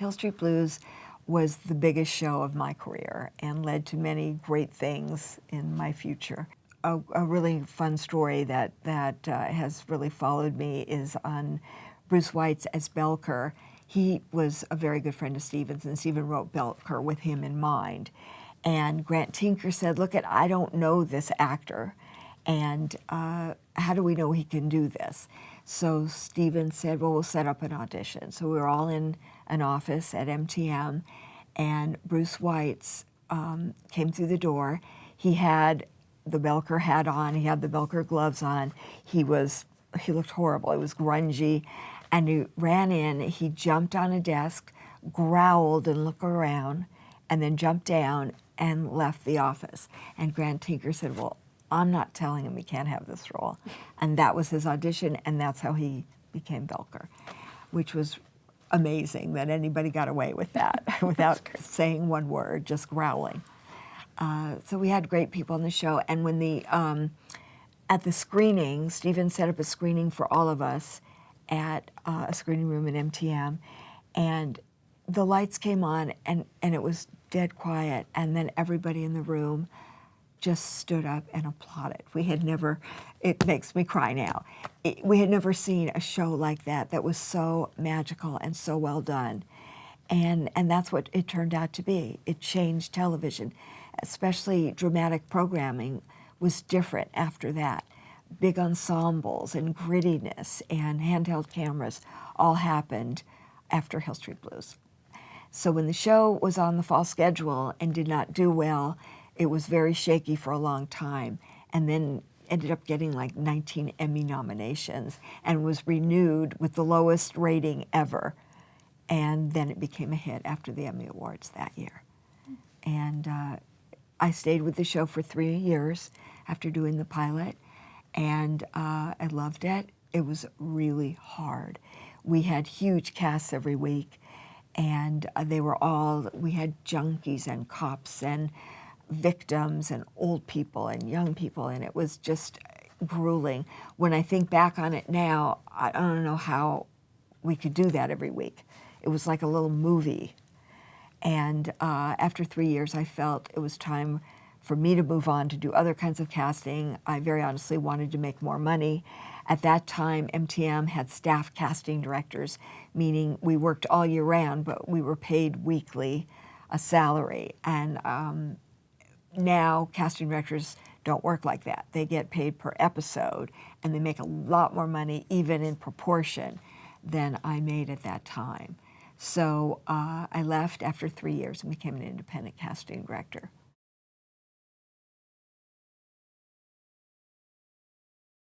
Hill Street Blues was the biggest show of my career and led to many great things in my future. A really fun story that has really followed me is on Bruce Weitz as Belker. He was a very good friend of Stephen's, and Stephen wrote Belker with him in mind. And Grant Tinker said, look, I don't know this actor, and how do we know he can do this? So Stephen said, well, we'll set up an audition. So we were all in an office at MTM, and Bruce Weitz came through the door. He had the Belker hat on, he had the Belker gloves on. He looked horrible, it was grungy. And he ran in, he jumped on a desk, growled and looked around, and then jumped down and left the office. And Grant Tinker said, well, I'm not telling him he can't have this role. And that was his audition, and that's how he became Belker, which was amazing that anybody got away with that without saying one word, just growling. So we had great people on the show, and when at the screening, Stephen set up a screening for all of us at a screening room at MTM, and the lights came on, and it was dead quiet, and then everybody in the room just stood up and applauded. We had never, it makes me cry now, we had never seen a show like that was so magical and so well done. And that's what it turned out to be. It changed television, especially dramatic programming was different after that. Big ensembles and grittiness and handheld cameras all happened after Hill Street Blues. So when the show was on the fall schedule and did not do well, it was very shaky for a long time, and then ended up getting like 19 Emmy nominations and was renewed with the lowest rating ever. And then it became a hit after the Emmy Awards that year. And I stayed with the show for 3 years after doing the pilot, and I loved it. It was really hard. We had huge casts every week, and we had junkies and cops and victims and old people and young people, and it was just grueling. When I think back on it now, I don't know how we could do that every week. It was like a little movie. And after 3 years, I felt it was time for me to move on to do other kinds of casting. I very honestly wanted to make more money. At that time, MTM had staff casting directors, meaning we worked all year round, but we were paid weekly, a salary. And now casting directors don't work like that. They get paid per episode, and they make a lot more money, even in proportion, than I made at that time. So I left after 3 years and became an independent casting director.